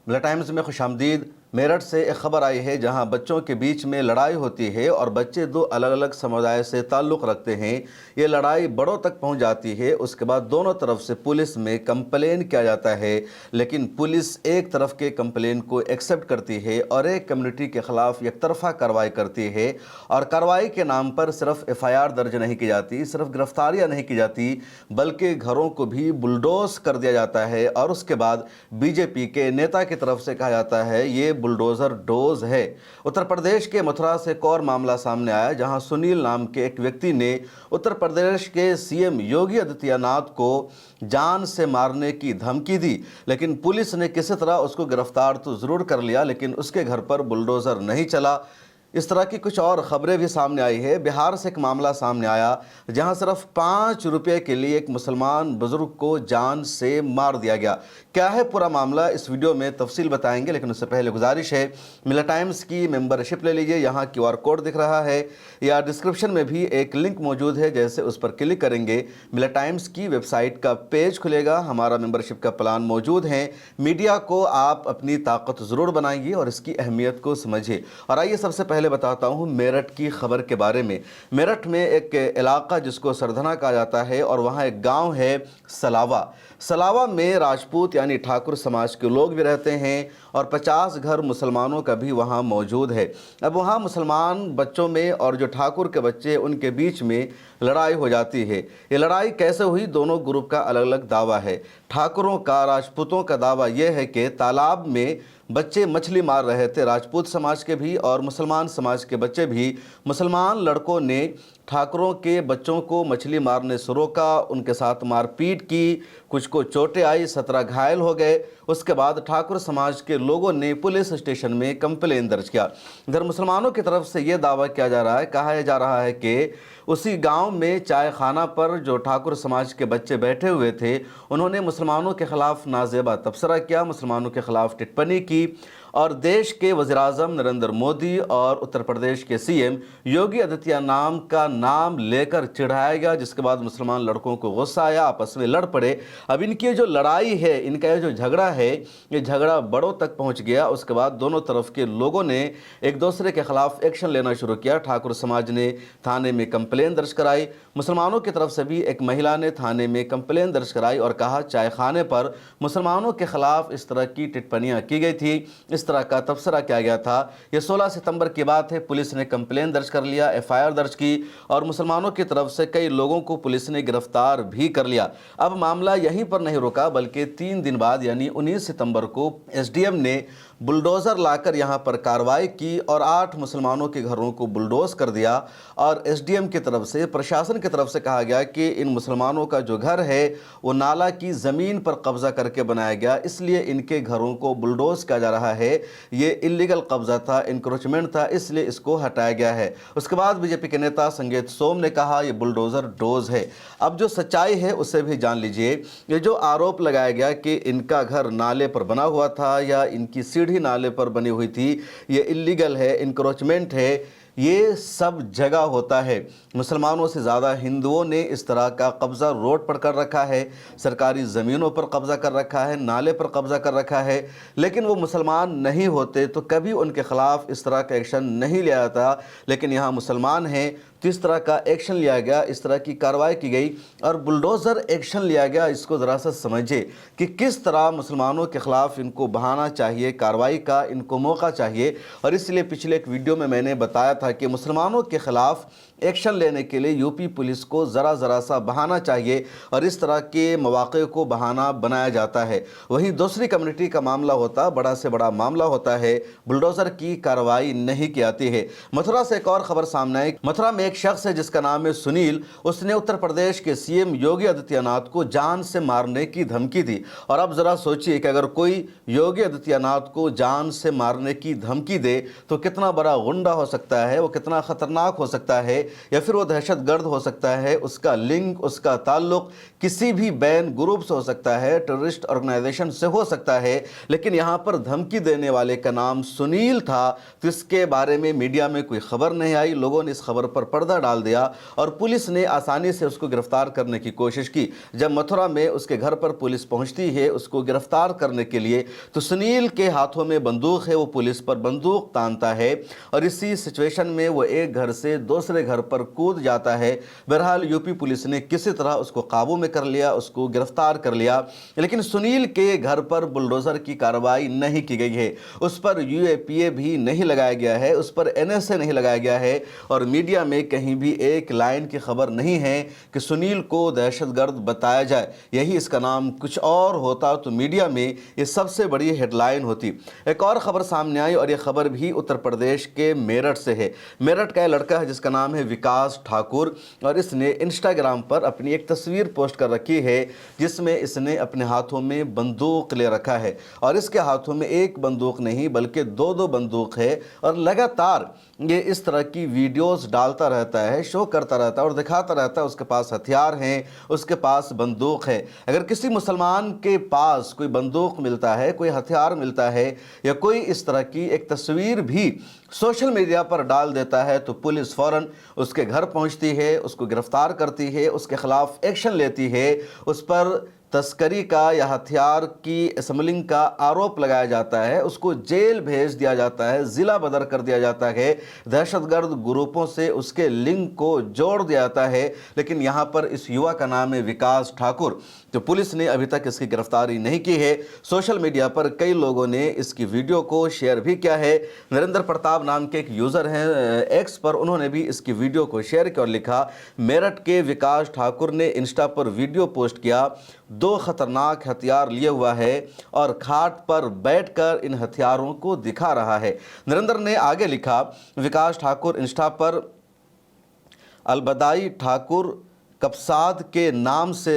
ملا ٹائمز میں خوش آمدید۔ میرٹھ سے ایک خبر آئی ہے جہاں بچوں کے بیچ میں لڑائی ہوتی ہے اور بچے دو الگ الگ سمدائے سے تعلق رکھتے ہیں۔ یہ لڑائی بڑوں تک پہنچ جاتی ہے، اس کے بعد دونوں طرف سے پولیس میں کمپلین کیا جاتا ہے، لیکن پولیس ایک طرف کے کمپلین کو ایکسپٹ کرتی ہے اور ایک کمیونٹی کے خلاف یک طرفہ کارروائی کرتی ہے، اور کارروائی کے نام پر صرف FIR درج نہیں کی جاتی، صرف گرفتاریاں نہیں کی جاتی، بلکہ گھروں کو بھی بلڈوز کر دیا جاتا ہے، اور اس کے بعد BJP کے نیتا کی طرف سے کہا جاتا ہے یہ بلڈوزر ڈوز ہے۔ اتر پردیش کے متھرا سے ایک اور معاملہ سامنے آیا جہاں سنیل نام کے ایک ویکتی نے اتر پردیش کے CM یوگی آدتیہ ناتھ کو جان سے مارنے کی دھمکی دی، لیکن پولیس نے کسی طرح اس کو گرفتار تو ضرور کر لیا، لیکن اس کے گھر پر بلڈوزر نہیں چلا۔ اس طرح کی کچھ اور خبریں بھی سامنے آئی ہے۔ بہار سے ایک معاملہ سامنے آیا جہاں صرف 5 روپے کے لیے ایک مسلمان بزرگ کو جان سے مار دیا گیا۔ کیا ہے پورا معاملہ، اس ویڈیو میں تفصیل بتائیں گے، لیکن اس سے پہلے گزارش ہے ملا ٹائمز کی ممبرشپ لے لیجئے۔ یہاں QR کوڈ دکھ رہا ہے یا ڈسکرپشن میں بھی ایک لنک موجود ہے، جیسے اس پر کلک کریں گے ملا ٹائمز کی ویب سائٹ کا پیج کھلے گا۔ ہمارا ممبرشپ کا پلان موجود ہے۔ میڈیا کو آپ اپنی طاقت ضرور بنائیے اور اس کی اہمیت کو سمجھیے۔ اور آئیے سب سے پہلے بتاتا ہوں میرٹھ کی خبر کے بارے میں۔ میرٹھ میں ایک علاقہ جس کو سردھنا کہا جاتا ہے، اور وہاں ایک گاؤں ہے سلاوا۔ سلاوا میں راجپوت یعنی ٹھاکر سماج کے لوگ بھی رہتے ہیں، اور 50 گھر مسلمانوں کا بھی وہاں موجود ہے۔ اب وہاں مسلمان بچوں میں اور جو ٹھاکر کے بچے ان کے بیچ میں لڑائی ہو جاتی ہے۔ یہ لڑائی کیسے ہوئی، دونوں گروپ کا الگ الگ دعویٰ ہے۔ ٹھاکروں کا، راجپوتوں کا دعویٰ یہ ہے کہ تالاب میں بچے مچھلی مار رہے تھے، راجپوت سماج کے بھی اور مسلمان سماج کے بچے بھی۔ مسلمان لڑکوں نے ٹھاکروں کے بچوں کو مچھلی مارنے سے روکا، ان کے ساتھ مار پیٹ کی، کچھ کو چوٹیں آئی، 17 گھائل ہو گئے۔ اس کے بعد ٹھاکر سماج کے لوگوں نے پولیس اسٹیشن میں کمپلین درج کیا۔ ادھر مسلمانوں کی طرف سے یہ دعویٰ کیا جا رہا ہے، کہا جا رہا ہے کہ اسی گاؤں میں چائے خانہ پر جو ٹھاکر سماج کے بچے بیٹھے ہوئے تھے، انہوں نے مسلمانوں کے خلاف نازیبا تبصرہ کیا، مسلمانوں کے خلاف ٹپنی کی، اور دیش کے وزیر اعظم نریندر مودی اور اتر پردیش کے CM یوگی آدتیہ ناتھ کا نام لے کر چڑھایا گیا، جس کے بعد مسلمان لڑکوں کو غصہ آیا، آپس میں لڑ پڑے۔ اب ان کی جو لڑائی ہے، ان کا جو جھگڑا ہے، یہ جھگڑا بڑوں تک پہنچ گیا۔ اس کے بعد دونوں طرف کے لوگوں نے ایک دوسرے کے خلاف ایکشن لینا شروع کیا۔ ٹھاکر سماج نے تھانے میں کمپلین درج کرائی، مسلمانوں کی طرف سے بھی ایک مہیلا نے تھانے میں کمپلین درج کرائی اور کہا چائے خانے پر مسلمانوں کے خلاف اس طرح کی ٹپنیاں کی گئی تھی، اس طرح کا تبصرہ کیا گیا تھا۔ یہ 16 ستمبر کی بات ہے۔ پولیس نے کمپلین درج کر لیا، FIR درج کی، اور مسلمانوں کی طرف سے کئی لوگوں کو پولیس نے گرفتار بھی کر لیا۔ اب معاملہ یہیں پر نہیں رکا، بلکہ 3 دن بعد یعنی 19 ستمبر کو SDM نے بلڈوزر لا کر یہاں پر کارروائی کی اور 8 مسلمانوں کے گھروں کو بلڈوز کر دیا، اور SDM کی طرف سے، پرشاسن کی طرف سے کہا گیا کہ ان مسلمانوں کا جو گھر ہے وہ نالا کی زمین پر قبضہ کر کے بنایا گیا، اس لیے ان کے گھروں کو بلڈوز کیا جا رہا ہے، یہ اللیگل قبضہ تھا، انکروچمنٹ تھا، اس لیے اس کو ہٹایا گیا ہے۔ اس کے بعد BJP کے نیتا سنگیت سوم نے کہا یہ بلڈوزر ڈوز ہے۔ اب جو سچائی ہے اسے بھی جان لیجئے۔ یہ جو آروپ لگایا گیا کہ ان کا گھر نالے پر بنا ہوا تھا یا ان کی سیڑھی نالے پر بنی ہوئی تھی، یہ اللیگل ہے، انکروچمنٹ ہے، یہ سب جگہ ہوتا ہے۔ مسلمانوں سے زیادہ ہندوؤں نے اس طرح کا قبضہ روڈ پر کر رکھا ہے، سرکاری زمینوں پر قبضہ کر رکھا ہے، نالے پر قبضہ کر رکھا ہے، لیکن وہ مسلمان نہیں ہوتے تو کبھی ان کے خلاف اس طرح کا ایکشن نہیں لیا جاتا، لیکن یہاں مسلمان ہیں تو اس طرح کا ایکشن لیا گیا، اس طرح کی کارروائی کی گئی اور بلڈوزر ایکشن لیا گیا۔ اس کو ذرا سا سمجھے کہ کس طرح مسلمانوں کے خلاف ان کو بہانا چاہیے، کارروائی کا ان کو موقع چاہیے، اور اس لیے پچھلے ایک ویڈیو میں نے بتایا تھا کہ مسلمانوں کے خلاف ایکشن لینے کے لیے UP پولیس کو ذرا سا بہانا چاہیے، اور اس طرح کے مواقع کو بہانہ بنایا جاتا ہے۔ وہیں دوسری کمیونٹی کا معاملہ ہوتا، بڑا سے بڑا معاملہ ہوتا ہے، بلڈوزر کی کارروائی نہیں کی جاتی ہے۔ متھرا سے ایک اور خبر سامنے آئی۔ متھرا میں ایک شخص ہے جس کا نام ہے سنیل، اس نے اتر پردیش کے CM یوگی آدتیہ ناتھ کو جان سے مارنے کی دھمکی دی۔ اور اب ذرا سوچئے کہ اگر کوئی یوگی آدتیہ ناتھ کو جان سے مارنے کی دھمکی دے تو کتنا بڑا غنڈہ ہو سکتا ہے، وہ کتنا خطرناک ہو سکتا ہے، یا پھر وہ دہشت گرد ہو سکتا ہے، اس کا لنک، اس کا تعلق کسی بھی بین گروپ سے ہو سکتا ہے، ٹیررسٹ آرگنائزیشن سے ہو سکتا ہے، لیکن یہاں پر دھمکی دینے والے کا نام سنیل تھا، تو اس کے بارے میں میڈیا میں کوئی خبر نہیں آئی، لوگوں نے اس خبر پر پڑ पर्दा डाल दिया और पुलिस ने आसानी से उसको गिरफ्तार करने की कोशिश की। जब मथुरा में उसके घर पर पुलिस पहुंचती है उसको गिरफ्तार करने के लिए, तो सुनील के हाथों में बंदूक है, वो पुलिस पर बंदूक तानता है और इसी सिचुएशन में वो एक घर से दूसरे घर पर कूद जाता है। बहरहाल यूपी पुलिस ने किसी तरह उसको काबू में कर लिया, उसको गिरफ्तार कर लिया। लेकिन सुनील के घर पर बुलडोजर की कार्रवाई नहीं की गई है, उस पर यूएपीए भी नहीं लगाया गया है, उस पर एनएसए नहीं लगाया गया है और मीडिया में कहीं भी एक लाइन की खबर नहीं है कि सुनील को दहशतगर्द बताया जाए। यही इसका नाम कुछ और होता तो मीडिया में ये सबसे बड़ी हेडलाइन होती। एक और खबर सामने आई और ये खबर भी उत्तर प्रदेश के मेरठ से है। मेरठ का लड़का है जिसका नाम है विकास ठाकुर और इसने इंस्टाग्राम पर अपनी एक तस्वीर पोस्ट कर रखी है जिसमें इसने अपने हाथों में बंदूक ले रखा है और इसके हाथों में एक बंदूक नहीं बल्कि दो बंदूक है और लगातार ये इस तरह की वीडियोस डालता रहता है, शो करता रहता है और दिखाता रहता है उसके पास हथियार हैं, उसके पास बंदूक है। अगर किसी मुसलमान के पास कोई बंदूक मिलता है, कोई हथियार मिलता है या कोई इस तरह की एक तस्वीर भी सोशल मीडिया पर डाल देता है तो पुलिस फ़ौरन उसके घर पहुंचती है, उसको गिरफ्तार करती है, उसके खिलाफ एक्शन लेती है, उस पर तस्करी का या हथियार की स्मगलिंग का आरोप लगाया जाता है, उसको जेल भेज दिया जाता है, ज़िला बदर कर दिया जाता है, दहशतगर्द ग्रुपों से उसके लिंक को जोड़ दिया जाता है। लेकिन यहाँ पर इस युवा का नाम है विकास ठाकुर, तो पुलिस ने अभी तक इसकी गिरफ्तारी नहीं की है। सोशल मीडिया पर कई लोगों ने इसकी वीडियो को शेयर भी किया है। नरेंद्र प्रताप नाम के एक यूज़र हैं एक्स पर, उन्होंने भी इसकी वीडियो को शेयर किया और लिखा, मेरठ के विकास ठाकुर ने इंस्टा पर वीडियो पोस्ट किया, 2 खतरनाक हथियार लिए हुआ है और खाट पर बैठकर इन हथियारों को दिखा रहा है। नरेंद्र ने आगे लिखा, विकास ठाकुर इंस्टा पर अलबदाई ठाकुर कपसाद के नाम से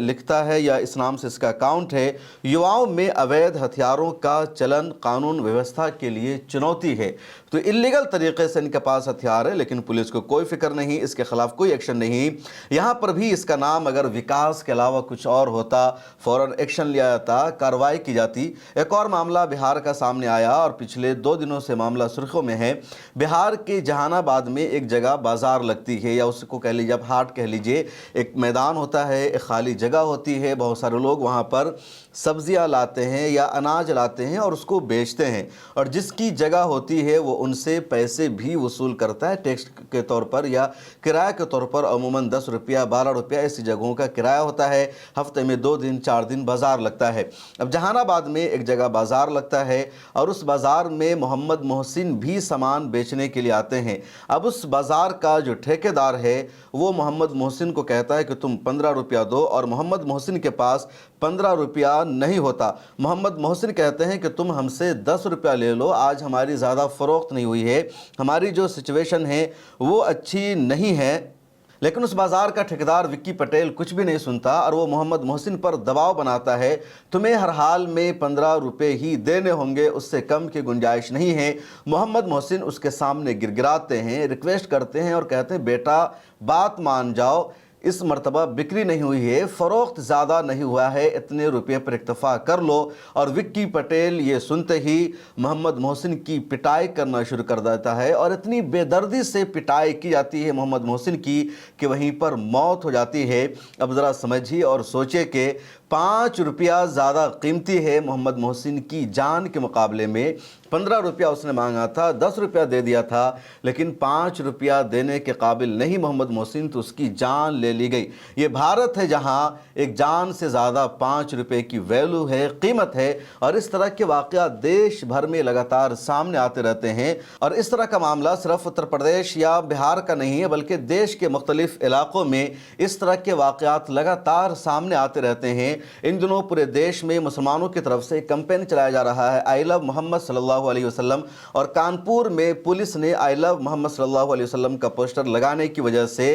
लिखता है या इस नाम से इसका अकाउंट है। युवाओं में अवैध हथियारों का चलन कानून व्यवस्था के लिए चुनौती है। तो इलीगल तरीके से इनके पास हथियार है लेकिन पुलिस को कोई फिक्र नहीं, इसके खिलाफ कोई एक्शन नहीं। यहाँ पर भी इसका नाम अगर विकास के अलावा कुछ और होता फ़ौरन एक्शन लिया जाता, कार्रवाई की जाती। एक और मामला बिहार का सामने आया और पिछले 2 दिनों से मामला सुर्खियों में है। बिहार के जहानाबाद में एक जगह बाजार लगती है या उसको कह लीजिए, आप हाट कह लीजिए, एक मैदान होता है, एक खाली जगह होती है, बहुत सारे लोग वहाँ पर सब्जियां लाते हैं या अनाज लाते हैं और उसको बेचते हैं और जिसकी जगह होती है वो उनसे पैसे भी वसूल करता है टैक्स के तौर पर या किराए के तौर पर। अमूमन 10 रुपया 12 रुपया ऐसी जगहों का किराया होता है। हफ्ते में 2 दिन 4 दिन बाज़ार लगता है। अब जहानाबाद में एक जगह बाज़ार लगता है और उस बाज़ार में मोहम्मद मोहसिन भी सामान बेचने के लिए आते हैं। अब उस बाज़ार का जो ठेकेदार है वो मोहम्मद मोहसिन को कहता है कि तुम 15 रुपया दो और मोहम्मद मोहसिन के पास 15 रुपया नहीं होता। मोहम्मद मोहसिन कहते हैं कि तुम हमसे 10 रुपया ले लो, आज हमारी ज़्यादा फ़रोख्त नहीं हुई है, हमारी जो सिचुएशन है वो अच्छी नहीं है। लेकिन उस बाज़ार का ठेकेदार विक्की पटेल कुछ भी नहीं सुनता और वो मोहम्मद मोहसिन पर दबाव बनाता है, तुम्हें हर हाल में 15 रुपये ही देने होंगे, उससे कम की गुंजाइश नहीं है। मोहम्मद मोहसिन उसके सामने गिड़गिड़ाते हैं, रिक्वेस्ट करते हैं और कहते हैं बेटा बात मान जाओ, इस मर्तबा बिक्री नहीं हुई है, फ़रोख्त ज़्यादा नहीं हुआ है, इतने रुपये पर इक्तफ़ा कर लो। और विक्की पटेल ये सुनते ही मोहम्मद मोहसिन की पिटाई करना शुरू कर देता है और इतनी बेदर्दी से पिटाई की जाती है मोहम्मद मोहसिन की कि वहीं पर मौत हो जाती है। अब ज़रा समझिए और सोचिए कि 5 रुपया ज़्यादा कीमती है मोहम्मद मोहसिन की जान के मुकाबले में। 15 रुपया उसने मांगा था, 10 रुपया दे दिया था, लेकिन 5 रुपया देने के काबिल नहीं मोहम्मद मोहसिन, तो उसकी जान ले ली गई। ये भारत है जहां एक जान से ज़्यादा 5 रुपये की वैल्यू है, कीमत है। और इस तरह के वाक़यात देश भर में लगातार सामने आते रहते हैं और इस तरह का मामला सिर्फ उत्तर प्रदेश या बिहार का नहीं है बल्कि देश के मुख्तलिफ इलाक़ों में इस तरह के वाक़यात लगातार सामने आते रहते हैं। इन दिनों पूरे देश में मुसलमानों की तरफ से कैंपेन चलाया जा रहा है आई लव मोहम्मद सल्लल्लाहु अलैहि वसल्लम, और कानपुर में पुलिस ने आई लव मोहम्मद सल्लल्लाहु अलैहि वसल्लम का पोस्टर लगाने की वजह से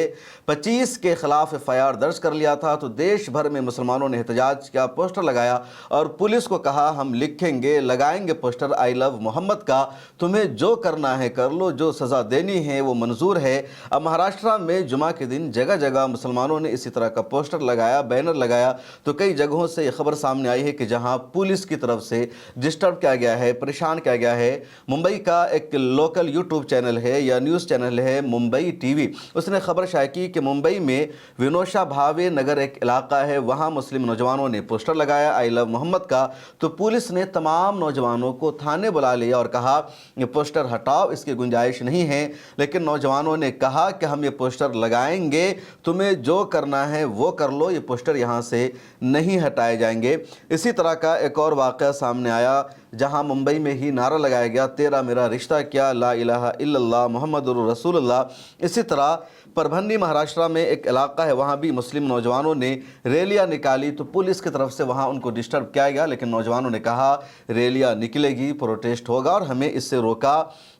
25 के खिलाफ FIR दर्ज कर लिया था। तो देश भर में मुसलमानों ने एहतजाज किया, पोस्टर लगाया और पुलिस को कहा हम लिखेंगे लगाएंगे पोस्टर आई लव मोहम्मद का, तुम्हें जो करना है कर लो, जो सज़ा देनी है वो मंजूर है। अब महाराष्ट्र में जुमा के दिन जगह जगह मुसलमानों ने इसी तरह का पोस्टर लगाया, बैनर लगाया। तो कई जगहों से ये खबर सामने आई है कि जहां पुलिस की तरफ से डिस्टर्ब किया गया है, परेशान किया किया गया है। मुंबई का एक लोकल यूट्यूब चैनल है या न्यूज़ चैनल है मुंबई टीवी, उसने खबर शाया की कि मुंबई में विनोशा भावे नगर एक इलाका है, वहाँ मुस्लिम नौजवानों ने पोस्टर लगाया आई लव मोहम्मद का। तो पुलिस ने तमाम नौजवानों को थाने बुला लिया और कहा ये पोस्टर हटाओ, इसकी गुंजाइश नहीं है। लेकिन नौजवानों ने कहा कि हम ये पोस्टर लगाएंगे, तुम्हें जो करना है वो कर लो, ये पोस्टर यहाँ से नहीं हटाए जाएंगे। इसी तरह का एक और वाक़या सामने आया जहां मुंबई में ही नारा लगाया गया तेरा मेरा रिश्ता क्या, ला इलाहा इल्लल्लाह मुहम्मदुर रसूलुल्लाह। इसी तरह परभनी महाराष्ट्र में एक इलाका है, वहां भी मुस्लिम नौजवानों ने रैलियां निकाली। तो पुलिस की तरफ से वहां उनको डिस्टर्ब किया गया, लेकिन नौजवानों ने कहा रैलियां निकलेगी, प्रोटेस्ट होगा और हमें इससे रोका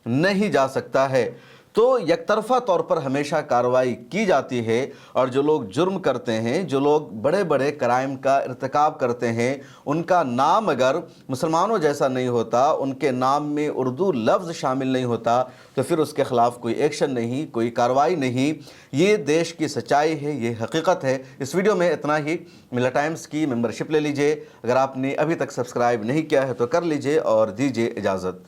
नहीं जा सकता है। तो एकतरफा तौर पर हमेशा कार्रवाई की जाती है और जो लोग जुर्म करते हैं, जो लोग बड़े बड़े क्राइम का इर्तिकाब करते हैं, उनका नाम अगर मुसलमानों जैसा नहीं होता, उनके नाम में उर्दू लफ्ज़ शामिल नहीं होता, तो फिर उसके ख़िलाफ़ कोई एक्शन नहीं, कोई कार्रवाई नहीं। ये देश की सच्चाई है, ये हकीकत है। इस वीडियो में इतना ही। मिला टाइम्स की मेंबरशिप ले लीजिए, अगर आपने अभी तक सब्सक्राइब नहीं किया है तो कर लीजिए और दीजिए इजाज़त।